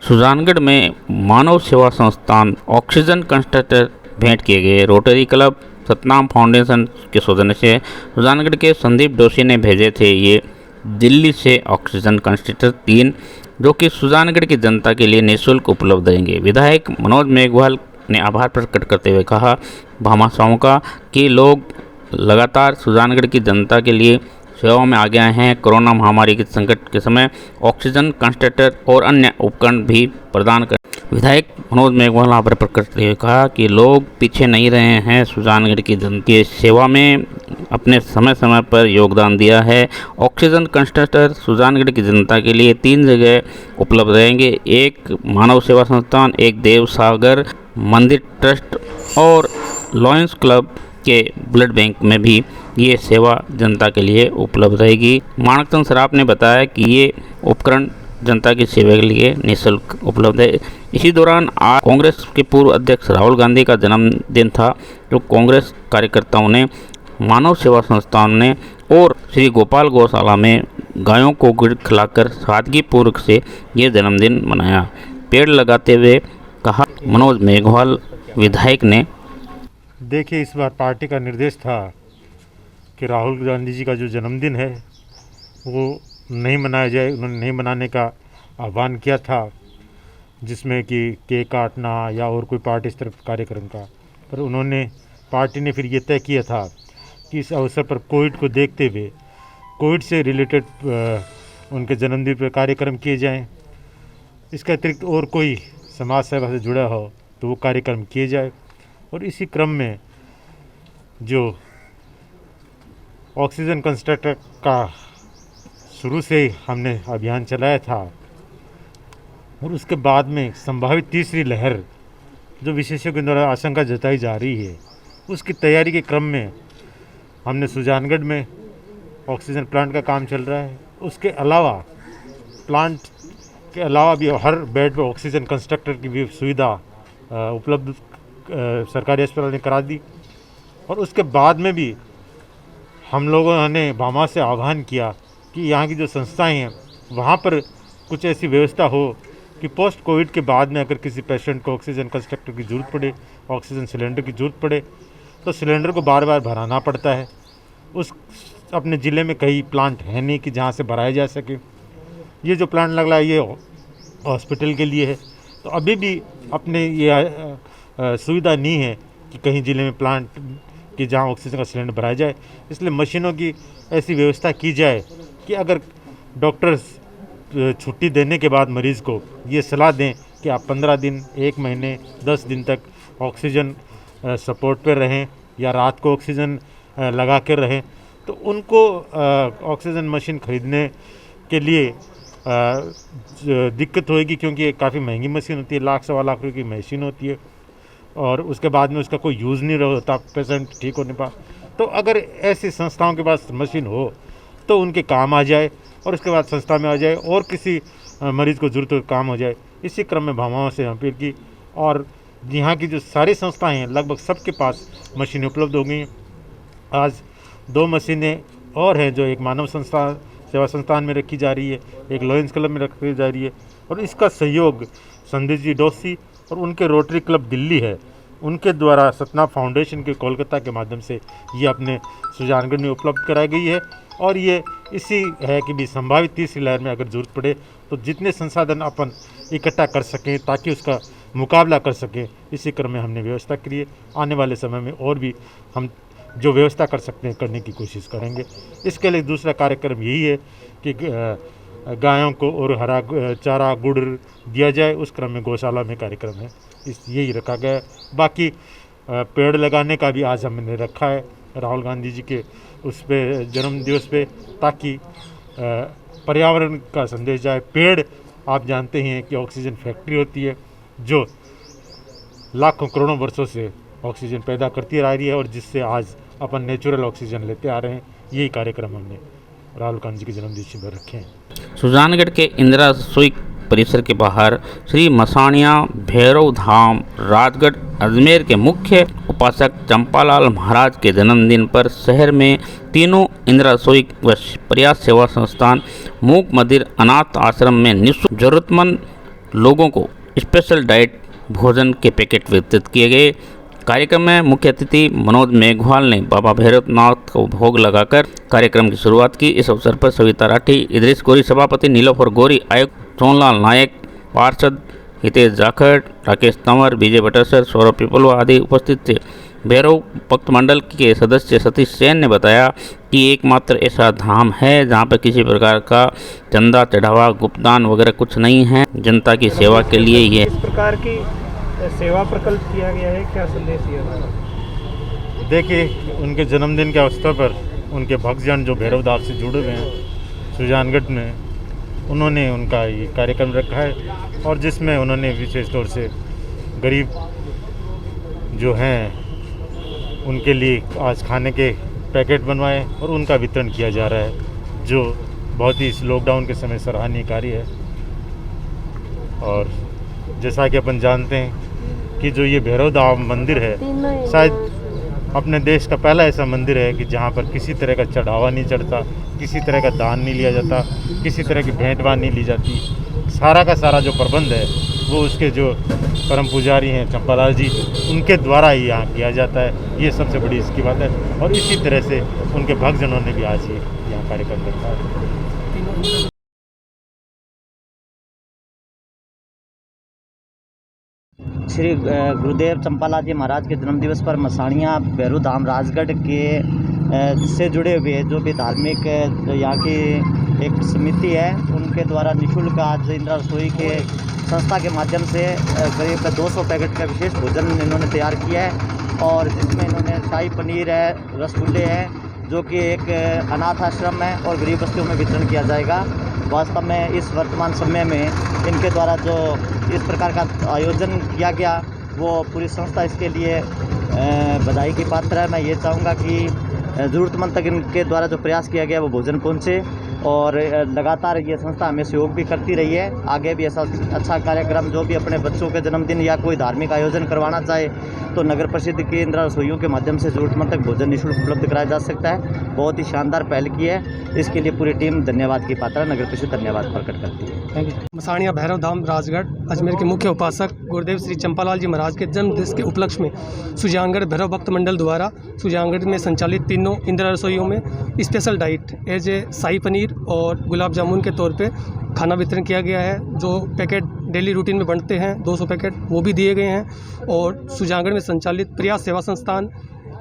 सुजानगढ़ में मानव सेवा संस्थान ऑक्सीजन कंसंट्रेटर भेंट किए गए। रोटरी क्लब सतनाम फाउंडेशन के सौजन्य से सुजानगढ़ के संदीप जोशी ने भेजे थे ये दिल्ली से ऑक्सीजन कंसंट्रेटर 3, जो कि सुजानगढ़ की जनता के लिए निःशुल्क उपलब्ध रहेंगे। विधायक मनोज मेघवाल ने आभार प्रकट करते हुए कहा, भामाशाहों का कि लोग लगातार सुजानगढ़ की जनता के लिए सेवाओं में आगे आए हैं। कोरोना महामारी के संकट के समय ऑक्सीजन कंसंट्रेटर और अन्य उपकरण भी प्रदान कर। विधायक मनोज मेघवाल आभार प्रकट करते हुए कहा कि लोग पीछे नहीं रहे हैं, सुजानगढ़ की जनता की सेवा में अपने समय समय पर योगदान दिया है। ऑक्सीजन कंसंट्रेटर सुजानगढ़ की जनता के लिए 3 जगह उपलब्ध रहेंगे, एक मानव सेवा संस्थान, एक देव सागर मंदिर ट्रस्ट और लॉयंस क्लब के ब्लड बैंक में भी ये सेवा जनता के लिए उपलब्ध रहेगी। माणकचंद सराफ ने बताया कि ये उपकरण जनता की सेवा के लिए निःशुल्क उपलब्ध है। इसी दौरान आज कांग्रेस के पूर्व अध्यक्ष राहुल गांधी का जन्मदिन था, जो कांग्रेस कार्यकर्ताओं ने, मानव सेवा संस्थान ने और श्री गोपाल गौशाला में गायों को गुड़ खिलाकर सादगीपूर्वक से ये जन्मदिन मनाया। पेड़ लगाते हुए कहा मनोज मेघवाल विधायक ने, देखिए, इस बार पार्टी का निर्देश था कि राहुल गांधी जी का जो जन्मदिन है वो नहीं मनाया जाए। उन्होंने नहीं मनाने का आह्वान किया था, जिसमें कि केक काटना या और कोई पार्टी इस तरफ कार्यक्रम का, पर पार्टी ने फिर ये तय किया था कि इस अवसर पर कोविड को देखते हुए कोविड से रिलेटेड उनके जन्मदिन पर कार्यक्रम किए जाएं। इसके अतिरिक्त और कोई समाज सेवा से जुड़ा हो तो वो कार्यक्रम किए जाए। और इसी क्रम में जो ऑक्सीजन कंसंट्रेटर का शुरू से ही हमने अभियान चलाया था, और उसके बाद में संभावित तीसरी लहर जो विशेषज्ञों द्वारा आशंका जताई जा रही है, उसकी तैयारी के क्रम में हमने सुजानगढ़ में ऑक्सीजन प्लांट का काम चल रहा है। उसके अलावा प्लांट के अलावा भी हर बेड पर ऑक्सीजन कंसंट्रेटर की भी सुविधा उपलब्ध सरकारी अस्पताल ने करा दी। और उसके बाद में भी हम लोगों ने भामा से आह्वान किया कि यहाँ की जो संस्थाएं हैं वहाँ पर कुछ ऐसी व्यवस्था हो कि पोस्ट कोविड के बाद में अगर किसी पेशेंट को ऑक्सीजन कंसंट्रेटर की ज़रूरत पड़े, ऑक्सीजन सिलेंडर की ज़रूरत पड़े, तो सिलेंडर को बार बार भराना पड़ता है। उस अपने ज़िले में कई प्लांट है नहीं कि जहाँ से भराया जा सके। ये जो प्लांट लग रहा है ये हॉस्पिटल के लिए है, तो अभी भी अपने ये सुविधा नहीं है कि कहीं ज़िले में प्लांट कि जहाँ ऑक्सीजन का सिलेंडर भराया जाए। इसलिए मशीनों की ऐसी व्यवस्था की जाए कि अगर डॉक्टर्स छुट्टी देने के बाद मरीज़ को ये सलाह दें कि आप 15 दिन, 1 महीने, 10 दिन तक ऑक्सीजन सपोर्ट पर रहें या रात को ऑक्सीजन लगा कर रहें, तो उनको ऑक्सीजन मशीन ख़रीदने के लिए दिक्कत होएगी, क्योंकि ये काफ़ी महंगी मशीन होती है, लाख सवा लाख रुपये की मशीन होती है, और उसके बाद में उसका कोई यूज़ नहीं होता पेशेंट ठीक होने पर। तो अगर ऐसी संस्थाओं के पास मशीन हो तो उनके काम आ जाए, और उसके बाद संस्था में आ जाए और किसी मरीज़ को ज़रूरत हो काम हो जाए। इसी क्रम में भामाओं से अपील की, और यहाँ की जो सारी संस्थाएं हैं लगभग सबके पास मशीनें उपलब्ध हो गई हैं। आज 2 मशीनें और हैं जो एक मानव संस्थान सेवा संस्थान में रखी जा रही है, एक लॉयंस क्लब में रखी जा रही है, और इसका सहयोग संदीप जी जोशी और उनके रोटरी क्लब दिल्ली है, उनके द्वारा सतनाम फाउंडेशन के कोलकाता के माध्यम से ये अपने सुजानगढ़ में उपलब्ध कराई गई है। और ये इसी है कि भी संभावित तीसरी लहर में अगर ज़रूरत पड़े तो जितने संसाधन अपन इकट्ठा कर सकें ताकि उसका मुकाबला कर सकें, इसी क्रम में हमने व्यवस्था की है। आने वाले समय में और भी हम जो व्यवस्था कर सकते हैं करने की कोशिश करेंगे। इसके लिए दूसरा कार्यक्रम यही है कि गायों को और हरा चारा गुड़ दिया जाए, उस क्रम में गौशाला में कार्यक्रम है, यही रखा गया है। बाकी पेड़ लगाने का भी आज हमने रखा है राहुल गांधी जी के उस पे जन्म दिवस पे, ताकि पर्यावरण का संदेश जाए। पेड़ आप जानते हैं कि ऑक्सीजन फैक्ट्री होती है जो लाखों करोड़ों वर्षों से ऑक्सीजन पैदा करती आ रही है, और जिससे आज अपन नेचुरल ऑक्सीजन लेते आ रहे हैं। यही कार्यक्रम हमने राहुल गांधी के जन्मदिन पर रखे हैं। सुजानगढ़ के इंदिरा रसोई परिसर के बाहर श्री मसाणिया भैरव धाम राजगढ़ अजमेर के मुख्य उपासक चंपालाल महाराज के जन्मदिन पर शहर में तीनों इंदिरा रसोई व प्रयास सेवा संस्थान मूक मदिर अनाथ आश्रम में निःशुल्क जरूरतमंद लोगों को स्पेशल डाइट भोजन के पैकेट वितरित किए गए। कार्यक्रम में मुख्य अतिथि मनोज मेघवाल ने बाबा भैरवनाथ को भोग लगाकर कार्यक्रम की शुरुआत की। इस अवसर पर सविता राठी, इदरीस गोरी सभापति, नीलोफर गोरी आयुक्त, सोनलाल नायक पार्षद, हितेश जाखड़, राकेश तंवर, विजय बटसर, सौरभ पिपलवा आदि उपस्थित थे। भैरव भक्त मंडल के सदस्य सतीश सेन ने बताया कि एकमात्र ऐसा धाम है जहां पर किसी प्रकार का चंदा, चढ़ावा, गुप्तदान वगैरह कुछ नहीं है। जनता की सेवा के लिए ये इस प्रकार की सेवा प्रकल्प किया गया है, क्या संदेश दिया गया? देखिए, उनके जन्मदिन के अवसर पर उनके भक्तजन जो भैरवदास से जुड़े हुए हैं सुजानगढ़ में, उन्होंने उनका ये कार्यक्रम रखा है और जिसमें उन्होंने विशेष तौर से गरीब जो हैं उनके लिए आज खाने के पैकेट बनवाए और उनका वितरण किया जा रहा है, जो बहुत ही इस लॉकडाउन के समय सराहनीय कार्य है। और जैसा कि अपन जानते हैं कि जो ये भैरव धाम मंदिर है, शायद अपने देश का पहला ऐसा मंदिर है कि जहाँ पर किसी तरह का चढ़ावा नहीं चढ़ता, किसी तरह का दान नहीं लिया जाता, किसी तरह की भेंटवान नहीं ली जाती। सारा का सारा जो प्रबंध है वो उसके जो परम पुजारी हैं चंपालाल जी, उनके द्वारा ही यहाँ किया जाता है। ये सबसे बड़ी इसकी बात है और इसी तरह से उनके भक्तजनों ने भी आज ये यहाँ कार्यक्रम रखा है। श्री गुरुदेव चंपालाल जी महाराज के जन्मदिवस पर मसाणिया भैरव धाम राजगढ़ के से जुड़े हुए जो भी धार्मिक यहाँ की एक समिति है, उनके द्वारा निःशुल्क आज इंदिरा रसोई के संस्था के माध्यम से करीब 200 पैकेट का विशेष भोजन इन्होंने तैयार किया है। और इसमें इन्होंने शाही पनीर है, रसगुल्ले हैं, जो कि एक अनाथ आश्रम है और गरीब बस्तियों में वितरण किया जाएगा। वास्तव में इस वर्तमान समय में इनके द्वारा जो इस प्रकार का आयोजन किया गया, वो पूरी संस्था इसके लिए बधाई की पात्र है। मैं ये चाहूँगा कि ज़रूरतमंद तक इनके द्वारा जो प्रयास किया गया वो भोजन पहुँचे और लगातार ये संस्था हमें सहयोग भी करती रही है। आगे भी ऐसा अच्छा कार्यक्रम जो भी अपने बच्चों के जन्मदिन या कोई धार्मिक आयोजन करवाना चाहे तो नगर परिषद की इंदिरा रसोइयों के माध्यम से ज़रूरतमंद तक भोजन निःशुल्क उपलब्ध कराया जा सकता है। बहुत ही शानदार पहल की है, इसके लिए पूरी टीम धन्यवाद की पात्र है। नगर परिषद धन्यवाद प्रकट करती है। Thank you. मसाणिया भैरव धाम राजगढ़ अजमेर के मुख्य उपासक गुरुदेव श्री चंपालाल जी महाराज के जन्मदिवस के उपलक्ष्य में सुजानगढ़ भैरव भक्त मंडल द्वारा सुजानगढ़ में संचालित तीनों इंदिरा रसोइयों में स्पेशल डाइट एज ए शाही पनीर और गुलाब जामुन के तौर पे खाना वितरण किया गया है। जो पैकेट डेली रूटीन में बनते हैं 200 पैकेट वो भी दिए गए हैं। और सुजानगढ़ में संचालित प्रयास सेवा संस्थान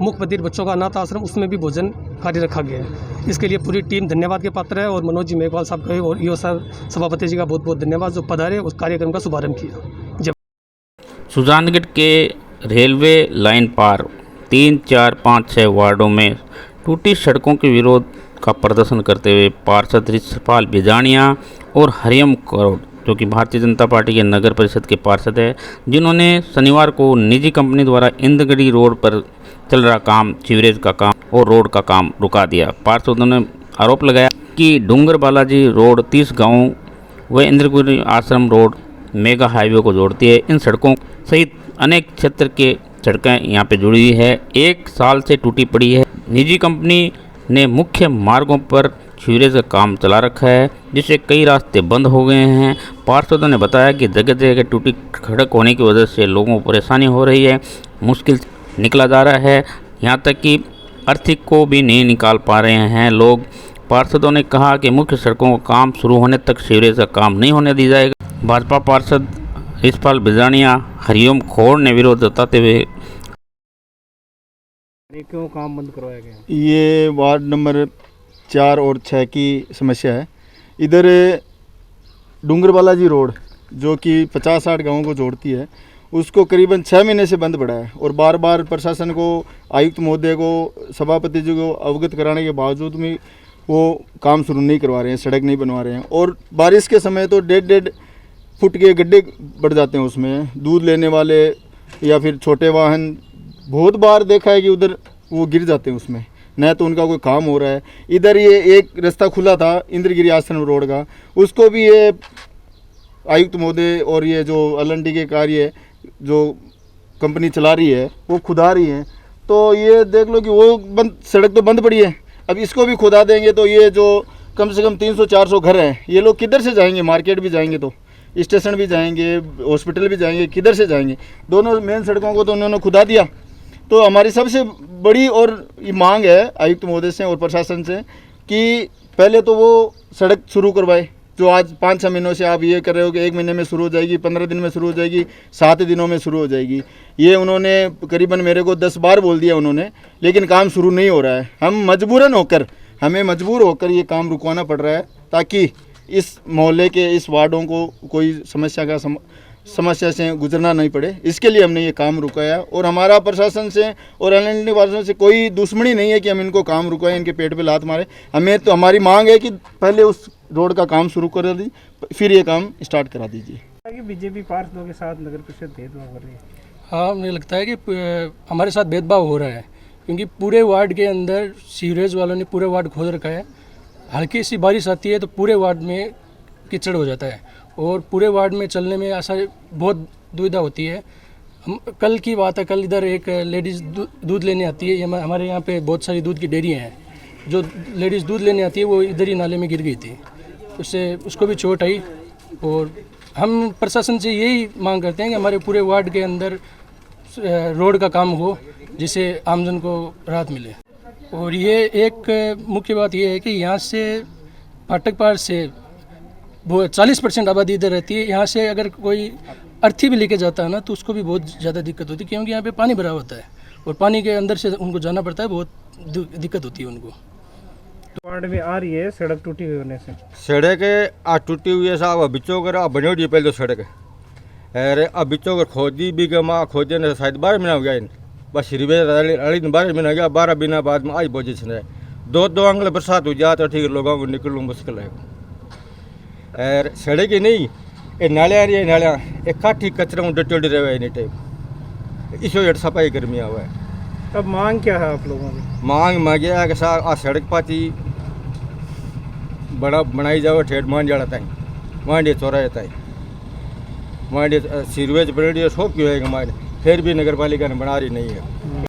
मुख्य बधिर बच्चों का अनाथ आश्रम, उसमें भी भोजन कार्य रखा गया है। इसके लिए पूरी टीम धन्यवाद के पात्र है और मनोज जी मेघवाल साहब का और ईओ सर सभापति जी का बहुत बहुत धन्यवाद जो पधारे उस कार्यक्रम का शुभारंभ किया। जब सुजानगढ़ के रेलवे लाइन पार 3, 4, 5, 6 वार्डों में टूटी सड़कों के विरोध का प्रदर्शन करते हुए पार्षद रिछपाल बिजाणिया और हरियम करोड़, जो कि भारतीय जनता पार्टी के नगर परिषद के पार्षद है, जिन्होंने शनिवार को निजी कंपनी द्वारा इंदगड़ी रोड पर चल रहा काम, सीवरेज का काम और रोड का काम रुका दिया। पार्षदों ने आरोप लगाया कि डूंगर बालाजी रोड 30 गाँव व इंद्रगिरी आश्रम रोड मेगा हाईवे को जोड़ती है। इन सड़कों सहित अनेक क्षेत्र के सड़कें यहाँ पे जुड़ी हुई है, 1 साल से टूटी पड़ी है। निजी कंपनी ने मुख्य मार्गों पर सीवरेज का काम चला रखा है, जिससे कई रास्ते बंद हो गए हैं। पार्षदों ने बताया कि जगह जगह टूटी सड़क होने की वजह से लोगों को परेशानी हो रही है, मुश्किल निकला जा रहा है, यहाँ तक कि आर्थिक को भी नहीं निकाल पा रहे हैं लोग। पार्षदों ने कहा कि मुख्य सड़कों का काम शुरू होने तक सीवरेज का काम नहीं होने दिया जाएगा। भाजपा पार्षद रिछपाल बिजाणिया, हरिओम खोड़ ने विरोध जताते हुए क्यों काम बंद करवाया गया? ये वार्ड नंबर 4 और 6 की समस्या है। इधर डूंगर बालाजी रोड जो कि 50-60 गाँवों को जोड़ती है, उसको करीबन 6 महीने से बंद पड़ा है और बार बार प्रशासन को, आयुक्त महोदय को, सभापति जी को अवगत कराने के बावजूद भी वो काम शुरू नहीं करवा रहे हैं, सड़क नहीं बनवा रहे हैं। और बारिश के समय तो 1.5 फुट के गड्ढे बढ़ जाते हैं उसमें। दूध लेने वाले या फिर छोटे वाहन बहुत बार देखा है कि उधर वो गिर जाते हैं उसमें, न तो उनका कोई काम हो रहा है। इधर ये एक रास्ता खुला था इंद्रगिरी आश्रम रोड का, उसको भी ये आयुक्त महोदय और ये जो LNT के कार्य जो कंपनी चला रही है वो खुदा रही है। तो ये देख लो कि वो बंद, सड़क तो बंद पड़ी है, अब इसको भी खुदा देंगे तो ये जो कम से कम 300-400 घर हैं, ये लोग किधर से जाएंगे? मार्केट भी जाएंगे तो स्टेशन भी जाएंगे, हॉस्पिटल भी जाएंगे, किधर से जाएंगे? दोनों मेन सड़कों को तो उन्होंने खुदा दिया। तो हमारी सबसे बड़ी और ये मांग है आयुक्त महोदय से और प्रशासन से कि पहले तो वो सड़क शुरू करवाए, जो आज 5-6 महीनों से आप ये कर रहे हो कि 1 महीने में शुरू हो जाएगी, 15 दिन में शुरू हो जाएगी, 7 दिनों में शुरू हो जाएगी। ये उन्होंने करीबन मेरे को 10 बार बोल दिया उन्होंने, लेकिन काम शुरू नहीं हो रहा है। हमें मजबूर होकर ये काम रुकवाना पड़ रहा है ताकि इस मोहल्ले के इस वार्डों को कोई समस्या से गुजरना नहीं पड़े। इसके लिए हमने ये काम रुकाया और हमारा प्रशासन से और एलएनटी वालों से कोई दुश्मनी नहीं है कि हम इनको काम रुकाएं, इनके पेट पे लात मारे। हमारी मांग है कि पहले उस रोड का काम शुरू कर दी, फिर ये काम स्टार्ट करा दीजिए। बीजेपी पार्षदों के साथ नगर परिषद भेदभाव कर रही है। हाँ, मुझे लगता है कि हमारे साथ भेदभाव हो रहा है, क्योंकि पूरे वार्ड के अंदर सीवरेज वालों ने पूरे वार्ड खोद रखा है। हल्की सी बारिश आती है तो पूरे वार्ड में कीचड़ हो जाता है और पूरे वार्ड में चलने में बहुत दुविधा होती है। कल की बात है, कल इधर एक लेडीज़ दूध लेने आती है। हमारे यहाँ पे बहुत सारी दूध की डेयरियाँ हैं। जो लेडीज़ दूध लेने आती है वो इधर ही नाले में गिर गई थी, उसको भी चोट आई। और हम प्रशासन से यही मांग करते हैं कि हमारे पूरे वार्ड के अंदर रोड का काम हो, जिससे आमजन को राहत मिले। और ये एक मुख्य बात ये है कि यहाँ से फाटक पार से वो 40% आबादी इधर रहती है। यहाँ से अगर कोई अर्थी भी लेके जाता है ना, तो उसको भी बहुत ज़्यादा दिक्कत होती है, क्योंकि यहाँ पे पानी भरा होता है और पानी के अंदर से उनको जाना पड़ता है। बहुत दिक्कत होती है उनको। वार्ड में आ रही है सड़क टूटी हुई होने से। सड़क आज टूटी हुई है साहब, बिचो कर बनी हुई पहले तो सड़क अरे अब बिचो कर खोदी भी गमा खोदे ने शायद 12 महीना हो गया। बस रिवे 12 महीना हो गया, 12 महीना बाद में आज पोजिशन है। 2 अंगल बरसात हो जाए तो ठीक, लोगों को निकलना मुश्किल है। और सड़क ही नहीं, ये नालियाँ रही है, नालियाँ एक काठी कचरा डटोड़ी रहे एनी टाइम, इस वजह सफाई गर्मियाँ हुआ है। अब मांग क्या है आप लोगों की? मांग मांगे है कि साहब आ सड़क पाती बनाई जाओ, ठेठ मांडियाड़ा ताई, मांडिया चौराहे ताई, मांडिया सीरवेज बड़ी शौक क्यों है हमारे, फिर भी नगर पालिका ने बना रही नहीं है।